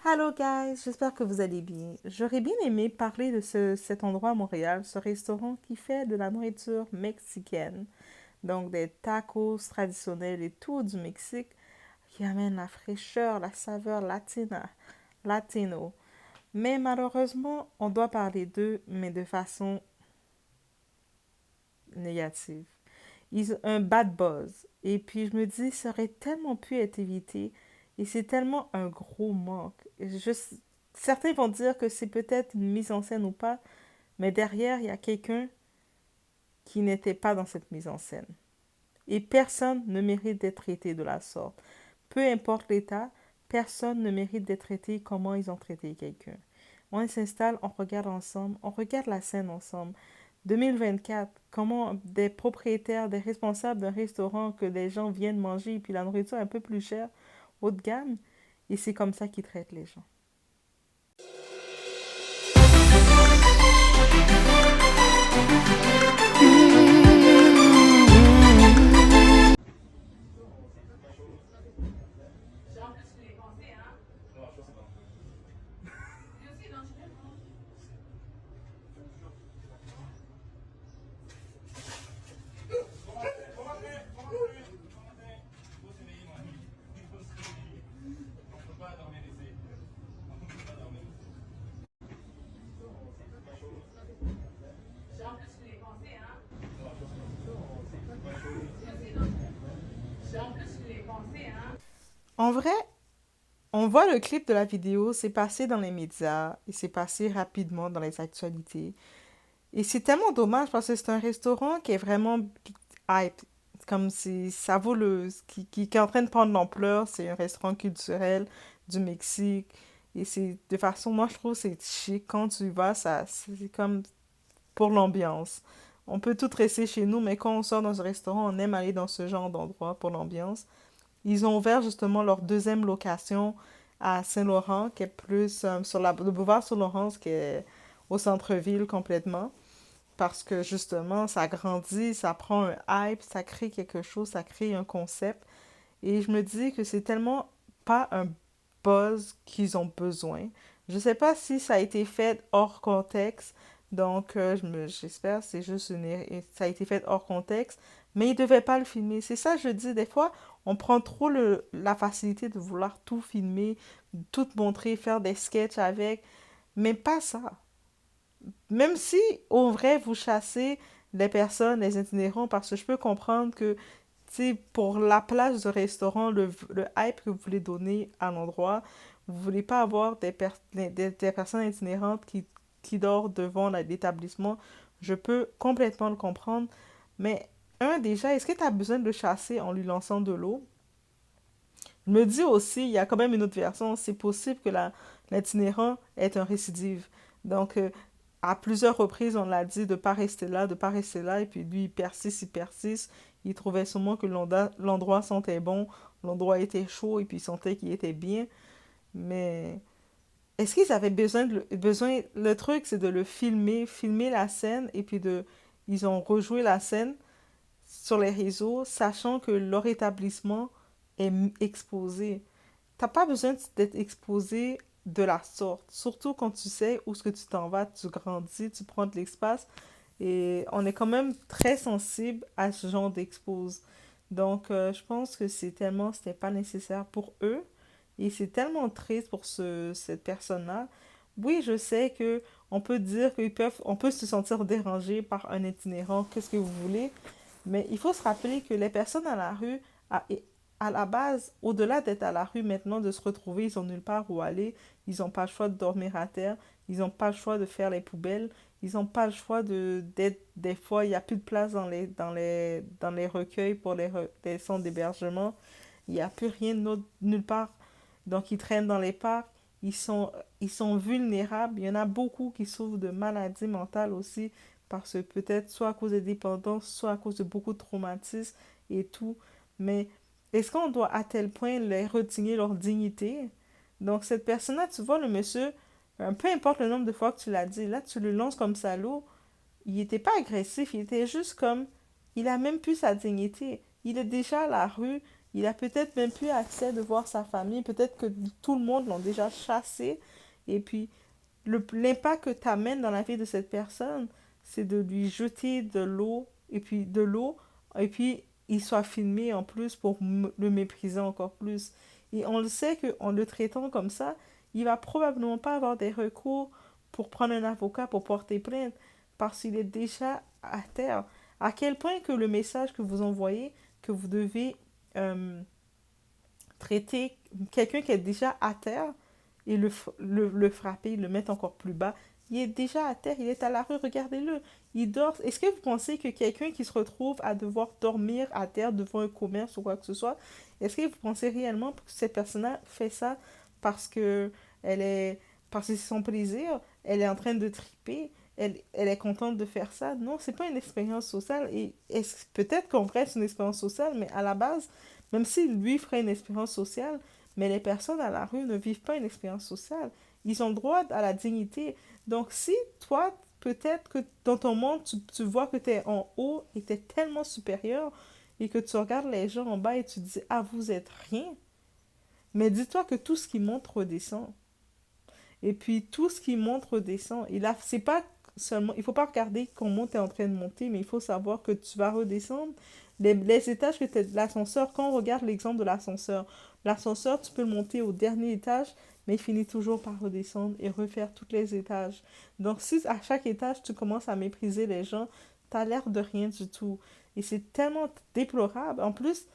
Hello guys, j'espère que vous allez bien. J'aurais bien aimé parler de cet endroit à Montréal, ce restaurant qui fait de la nourriture mexicaine, donc des tacos traditionnels et tout du Mexique, qui amène la fraîcheur, la saveur latino. Mais malheureusement, on doit parler d'eux, mais de façon négative. Ils ont un bad buzz. Et puis je me dis, ça aurait tellement pu être évité. Et c'est tellement un gros manque. Certains vont dire que c'est peut-être une mise en scène ou pas, mais derrière, il y a quelqu'un qui n'était pas dans cette mise en scène. Et personne ne mérite d'être traité de la sorte. Peu importe l'état, personne ne mérite d'être traité comment ils ont traité quelqu'un. On s'installe, on regarde ensemble, on regarde la scène ensemble. 2024, comment des propriétaires, des responsables d'un restaurant que les gens viennent manger et puis la nourriture est un peu plus chère, haut de gamme, et c'est comme ça qu'ils traitent les gens. En vrai, on voit le clip de la vidéo, c'est passé dans les médias et c'est passé rapidement dans les actualités. Et c'est tellement dommage parce que c'est un restaurant qui est vraiment hype. Comme si ça vaut qui est en train de prendre l'ampleur. C'est un restaurant culturel du Mexique. Et c'est de façon, moi je trouve c'est chic. Quand tu y vas, c'est comme pour l'ambiance. On peut tout rester chez nous, mais quand on sort dans un restaurant, on aime aller dans ce genre d'endroit pour l'ambiance. Ils ont ouvert justement leur deuxième location à Saint-Laurent, qui est plus sur le boulevard Saint-Laurent, qui est au centre-ville complètement parce que justement, ça grandit, ça prend un hype, ça crée quelque chose, ça crée un concept. Et je me dis que c'est tellement pas un buzz qu'ils ont besoin. Je sais pas si ça a été fait hors contexte, donc j'espère que c'est juste ça a été fait hors contexte, mais ils devaient pas le filmer. C'est ça, je dis, des fois, on prend trop la facilité de vouloir tout filmer, tout montrer, faire des sketchs avec, mais pas ça. Même si, au vrai, vous chassez les personnes, les itinérants, parce que je peux comprendre que, tu sais, pour la place du restaurant, le hype que vous voulez donner à l'endroit, vous voulez pas avoir des personnes itinérantes qui dorment devant l'établissement. Je peux complètement le comprendre. Mais, déjà, est-ce que tu as besoin de le chasser en lui lançant de l'eau? Je me dis aussi, il y a quand même une autre version, c'est possible que l'itinérant est un récidive. Donc, à plusieurs reprises, on l'a dit de ne pas rester là, de ne pas rester là, et puis lui, il persiste. Il trouvait sûrement que l'endroit sentait bon, l'endroit était chaud, et puis il sentait qu'il était bien. Mais est-ce qu'ils avaient besoin, le truc, c'est de le filmer la scène, et puis ils ont rejoué la scène sur les réseaux, sachant que leur établissement est exposé. T'as pas besoin d'être exposé de la sorte, surtout quand tu sais où est-ce que tu t'en vas, tu grandis, tu prends de l'espace, et on est quand même très sensible à ce genre d'expose. Donc, je pense que c'était pas nécessaire pour eux, et c'est tellement triste pour cette personne-là. Oui, je sais que on peut dire on peut se sentir dérangé par un itinérant, qu'est-ce que vous voulez, mais il faut se rappeler que les personnes à la rue, à la base, au-delà d'être à la rue maintenant, de se retrouver, ils ont nulle part où aller, ils n'ont pas le choix de dormir à terre, ils n'ont pas le choix de faire les poubelles, ils n'ont pas le choix d'être, des fois, il n'y a plus de place dans les recueils pour les centres d'hébergement, il n'y a plus rien d'autre, nulle part. Donc, ils traînent dans les parcs, ils sont vulnérables. Il y en a beaucoup qui souffrent de maladies mentales aussi, parce que peut-être soit à cause de dépendance, soit à cause de beaucoup de traumatismes et tout. Mais est-ce qu'on doit à tel point les retigner leur dignité? Donc, cette personne-là, tu vois, le monsieur, peu importe le nombre de fois que tu l'as dit, là, tu le lances comme ça l'eau, il n'était pas agressif, il était juste comme, il a même plus sa dignité. Il est déjà à la rue, Il a peut-être même plus accès de voir sa famille. Peut-être que tout le monde l'ont déjà chassé. Et puis, l'impact que tu amènes dans la vie de cette personne, c'est de lui jeter de l'eau, et puis il soit filmé en plus pour le mépriser encore plus. Et on le sait qu'en le traitant comme ça, il va probablement pas avoir des recours pour prendre un avocat pour porter plainte parce qu'il est déjà à terre. À quel point que le message que vous envoyez, que vous devez euh, traiter quelqu'un qui est déjà à terre et le frapper, le mettre encore plus bas. Il est déjà à terre, il est à la rue, regardez-le. Il dort. Est-ce que vous pensez que quelqu'un qui se retrouve à devoir dormir à terre devant un commerce ou quoi que ce soit, est-ce que vous pensez réellement que cette personne-là fait ça parce que elle est parce que c'est son plaisir, elle est en train de triper, elle est contente de faire ça? Non, c'est pas une expérience sociale. Et peut-être qu'en vrai c'est une expérience sociale, mais à la base, même si lui ferait une expérience sociale, mais les personnes à la rue ne vivent pas une expérience sociale. Ils ont le droit à la dignité. Donc si toi, peut-être que dans ton monde, tu vois que tu es en haut et tu es tellement supérieur et que tu regardes les gens en bas et tu te dis, ah, vous êtes rien. Mais dis-toi que tout ce qui monte redescend. Et puis tout ce qui monte redescend. Et là, c'est pas seulement, il faut pas regarder comment tu es en train de monter, mais il faut savoir que tu vas redescendre. Les étages que tu de l'ascenseur, quand on regarde l'exemple de l'ascenseur, tu peux le monter au dernier étage, mais il finit toujours par redescendre et refaire tous les étages. Donc si à chaque étage, tu commences à mépriser les gens, t'as l'air de rien du tout. Et c'est tellement déplorable. En plus,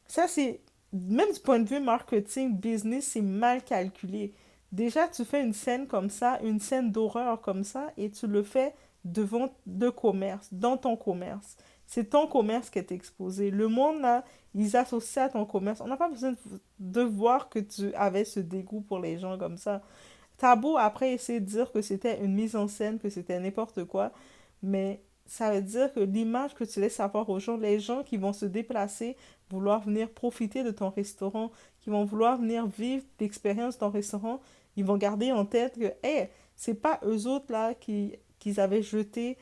ça, c'est, même du point de vue marketing, business, c'est mal calculé. Déjà, tu fais une scène comme ça, une scène d'horreur comme ça, et tu le fais devant le commerce, dans ton commerce. C'est ton commerce qui est exposé. Le monde, là, ils associent à ton commerce. On n'a pas besoin de voir que tu avais ce dégoût pour les gens comme ça. T'as beau après essayer de dire que c'était une mise en scène, que c'était n'importe quoi, mais ça veut dire que l'image que tu laisses savoir aux gens, les gens qui vont se déplacer, vouloir venir profiter de ton restaurant, qui vont vouloir venir vivre l'expérience de ton restaurant, ils vont garder en tête que, hey, c'est pas eux autres là qu'ils avaient jeté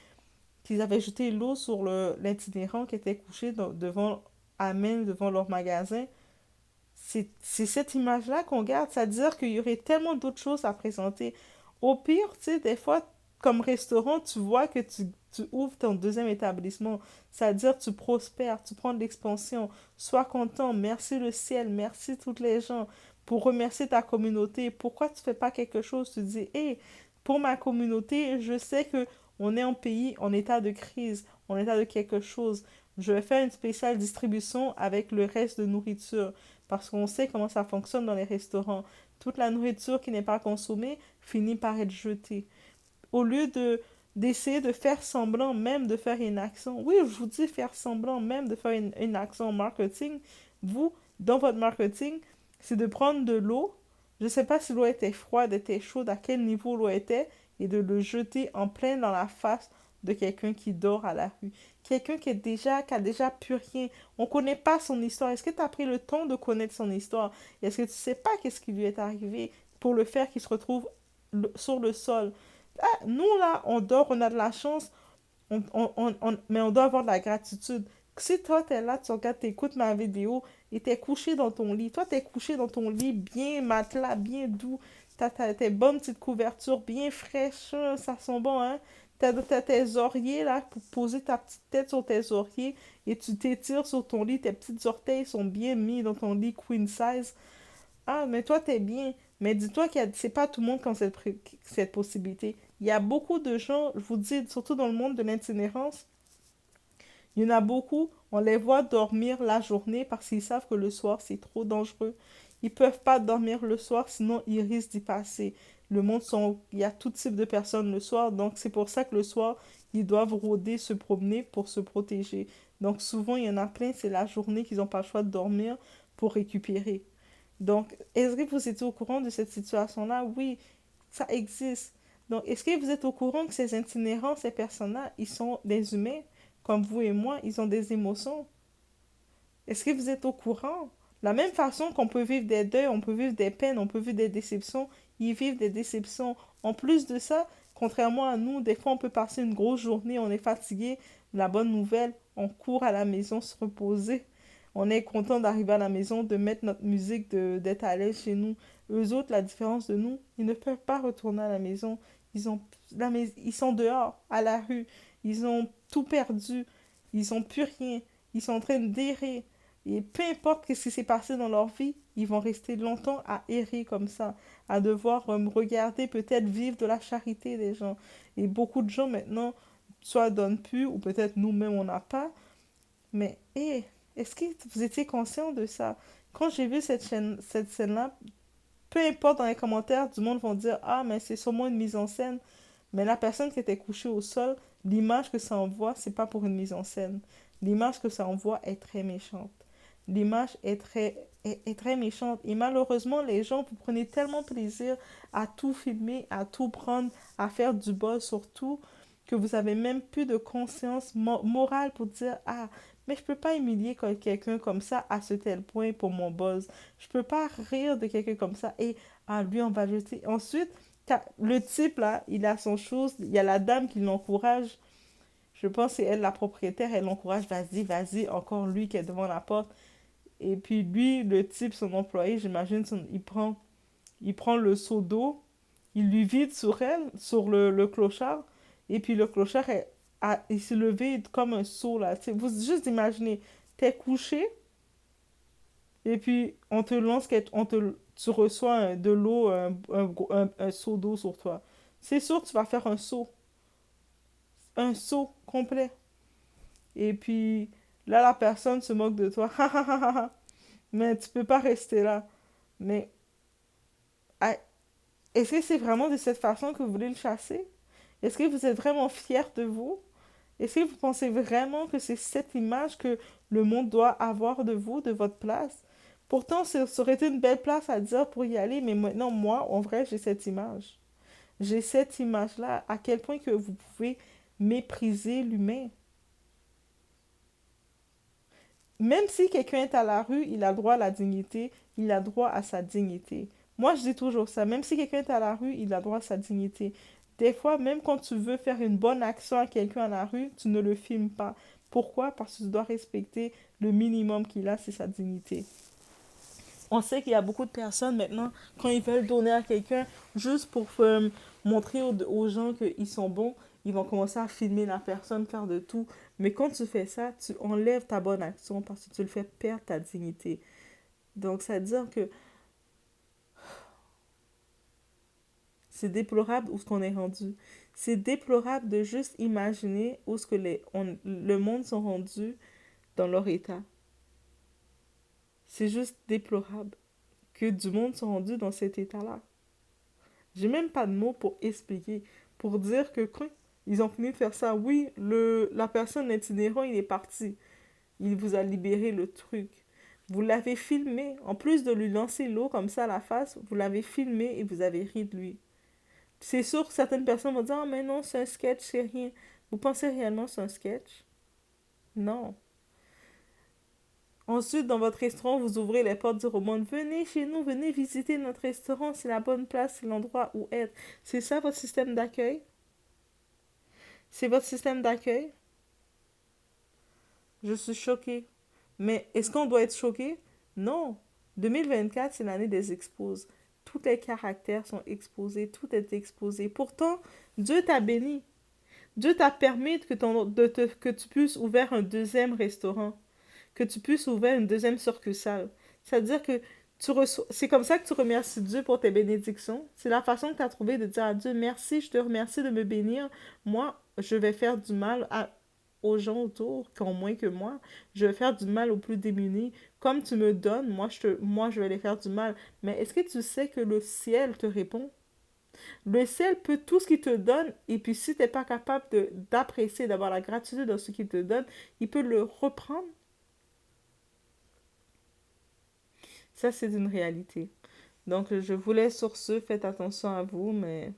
l'eau sur l'itinérant qui était couché devant, à même devant leur magasin. C'est cette image-là qu'on garde. C'est-à-dire qu'il y aurait tellement d'autres choses à présenter. Au pire, tu sais, des fois, comme restaurant, tu vois que tu ouvres ton deuxième établissement. C'est-à-dire tu prospères, tu prends de l'expansion. Sois content, merci le ciel, merci toutes les gens. Pour remercier ta communauté. Pourquoi tu fais pas quelque chose? Tu dis, hé, pour ma communauté, je sais que on est en pays en état de crise, en état de quelque chose. Je vais faire une spéciale distribution avec le reste de nourriture parce qu'on sait comment ça fonctionne dans les restaurants. Toute la nourriture qui n'est pas consommée finit par être jetée. Au lieu d'essayer de faire semblant même de faire une action, oui, je vous dis faire semblant même de faire une action marketing, vous, dans votre marketing, c'est de prendre de l'eau, je ne sais pas si l'eau était froide, était chaude, à quel niveau l'eau était, et de le jeter en plein dans la face de quelqu'un qui dort à la rue. Quelqu'un qui a déjà plus rien. On ne connaît pas son histoire. Est-ce que tu as pris le temps de connaître son histoire? Est-ce que tu ne sais pas qu'est-ce qui lui est arrivé pour le faire qu'il se retrouve sur le sol? Ah, nous, là, on dort, on a de la chance, mais on doit avoir de la gratitude. Si toi, t'es là, tu regardes, t'écoutes ma vidéo et t'es couché dans ton lit, toi, t'es couché dans ton lit bien matelas, bien doux, t'as tes bonnes petites couvertures bien fraîches, ça sent bon, hein? T'as tes oreillers, là, pour poser ta petite tête sur tes oreillers et tu t'étires sur ton lit, tes petites orteils sont bien mis dans ton lit queen size. Ah, mais toi, t'es bien. Mais dis-toi que c'est pas tout le monde qui a cette possibilité. Il y a beaucoup de gens, je vous dis, surtout dans le monde de l'itinérance, il y en a beaucoup, on les voit dormir la journée parce qu'ils savent que le soir, c'est trop dangereux. Ils peuvent pas dormir le soir, sinon ils risquent d'y passer. Il y a tout type de personnes le soir, donc c'est pour ça que le soir, ils doivent rôder, se promener pour se protéger. Donc souvent, il y en a plein, c'est la journée qu'ils n'ont pas le choix de dormir pour récupérer. Donc, est-ce que vous êtes au courant de cette situation-là? Oui, ça existe. Donc, est-ce que vous êtes au courant que ces itinérants, ces personnes-là, ils sont des humains, comme vous et moi, ils ont des émotions? Est-ce que vous êtes au courant? La même façon qu'on peut vivre des deuils, on peut vivre des peines, on peut vivre des déceptions, ils vivent des déceptions. En plus de ça, contrairement à nous, des fois on peut passer une grosse journée, on est fatigué. La bonne nouvelle, on court à la maison se reposer. On est content d'arriver à la maison, de mettre notre musique, d'être à l'aise chez nous. Eux autres, la différence de nous, ils ne peuvent pas retourner à la maison. Ils ont, ils sont dehors, à la rue. Ils ont tout perdu. Ils n'ont plus rien. Ils sont en train d'errer. Et peu importe ce qui s'est passé dans leur vie, ils vont rester longtemps à errer comme ça, à devoir regarder, peut-être vivre de la charité des gens. Et beaucoup de gens maintenant, soit donnent plus, ou peut-être nous-mêmes on n'a pas. Mais, hé, est-ce que vous étiez conscient de ça? Quand j'ai vu cette scène-là, peu importe dans les commentaires, du monde vont dire, ah, mais c'est sûrement une mise en scène. Mais la personne qui était couchée au sol, l'image que ça envoie, c'est pas pour une mise en scène. L'image que ça envoie est très méchante. L'image est très méchante. Et malheureusement, les gens, vous prenez tellement plaisir à tout filmer, à tout prendre, à faire du buzz sur tout, que vous avez même plus de conscience morale pour dire, ah, mais je peux pas humilier quelqu'un comme ça à ce tel point pour mon buzz. Je peux pas rire de quelqu'un comme ça et, ah, lui, on va le jeter. Ensuite, le type, là, il a son chose, il y a la dame qui l'encourage. Je pense que c'est elle, la propriétaire, elle l'encourage, vas-y, vas-y, encore lui qui est devant la porte. Et puis lui, le type, son employé, j'imagine, il prend le seau d'eau, il lui vide sur elle, sur le clochard, et puis le clochard, il s'est levé comme un seau, là. T'sais, vous juste imaginez, t'es couché, et puis on te lance, tu reçois de l'eau, un seau d'eau sur toi. C'est sûr que tu vas faire un seau complet. Et puis là, la personne se moque de toi. Mais tu peux pas rester là. Mais ah, est-ce que c'est vraiment de cette façon que vous voulez le chasser? Est-ce que vous êtes vraiment fier de vous? Est-ce que vous pensez vraiment que c'est cette image que le monde doit avoir de vous, de votre place? Pourtant, ça aurait été une belle place à dire pour y aller, mais maintenant, moi, en vrai, j'ai cette image. J'ai cette image-là, à quel point que vous pouvez mépriser l'humain. Même si quelqu'un est à la rue, il a droit à la dignité, il a droit à sa dignité. Moi, je dis toujours ça. Même si quelqu'un est à la rue, il a droit à sa dignité. Des fois, même quand tu veux faire une bonne action à quelqu'un à la rue, tu ne le filmes pas. Pourquoi? Parce que tu dois respecter le minimum qu'il a, c'est sa dignité. On sait qu'il y a beaucoup de personnes maintenant, quand ils veulent donner à quelqu'un, juste pour montrer aux gens qu'ils sont bons, ils vont commencer à filmer la personne, faire de tout. Mais quand tu fais ça, tu enlèves ta bonne action parce que tu le fais perdre ta dignité. Donc, ça veut dire que c'est déplorable où ce qu'on est rendu. C'est déplorable de juste imaginer où ce que le monde sont rendus dans leur état. C'est juste déplorable que du monde soit rendu dans cet état-là. J'ai même pas de mots pour expliquer, pour dire que quand ils ont fini de faire ça, oui, la personne itinérant, il est parti. Il vous a libéré le truc. Vous l'avez filmé. En plus de lui lancer l'eau comme ça à la face, vous l'avez filmé et vous avez ri de lui. C'est sûr que certaines personnes vont dire, ah, mais non, c'est un sketch, c'est rien. Vous pensez réellement que c'est un sketch? Non. Ensuite, dans votre restaurant, vous ouvrez les portes du roman. Venez chez nous, venez visiter notre restaurant, c'est la bonne place, c'est l'endroit où être. C'est ça votre système d'accueil? C'est votre système d'accueil? Je suis choquée. Mais est-ce qu'on doit être choqué? Non. 2024, c'est l'année des exposes. Tous les caractères sont exposés, tout est exposé. Pourtant, Dieu t'a béni. Dieu t'a permis que tu puisses ouvrir un deuxième restaurant, que tu puisses ouvrir une deuxième succursale. C'est-à-dire que c'est comme ça que tu remercies Dieu pour tes bénédictions. C'est la façon que tu as trouvé de dire à Dieu, merci, je te remercie de me bénir. Moi, je vais faire du mal aux gens autour qui ont moins que moi. Je vais faire du mal aux plus démunis. Comme tu me donnes, moi, je vais les faire du mal. Mais est-ce que tu sais que le ciel te répond? Le ciel peut tout ce qu'il te donne, et puis si tu n'es pas capable d'apprécier, d'avoir la gratitude dans ce qu'il te donne, il peut le reprendre. Ça, c'est une réalité. Donc, je vous laisse sur ce. Faites attention à vous, mais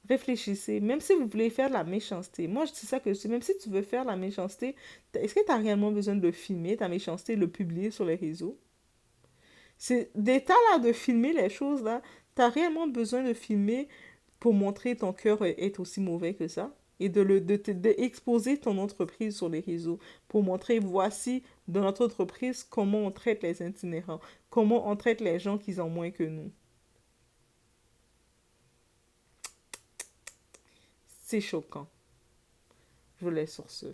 réfléchissez. Même si vous voulez faire de la méchanceté. Moi, c'est ça que je dis. Même si tu veux faire de la méchanceté, est-ce que tu as réellement besoin de le filmer, ta méchanceté, le publier sur les réseaux? C'est des tas là de filmer les choses là. Tu as réellement besoin de filmer pour montrer ton cœur est aussi mauvais que ça? et d'exposer ton entreprise sur les réseaux pour montrer, voici, dans notre entreprise, comment on traite les itinérants, comment on traite les gens qui ont moins que nous. C'est choquant. Je vous laisse sur ce.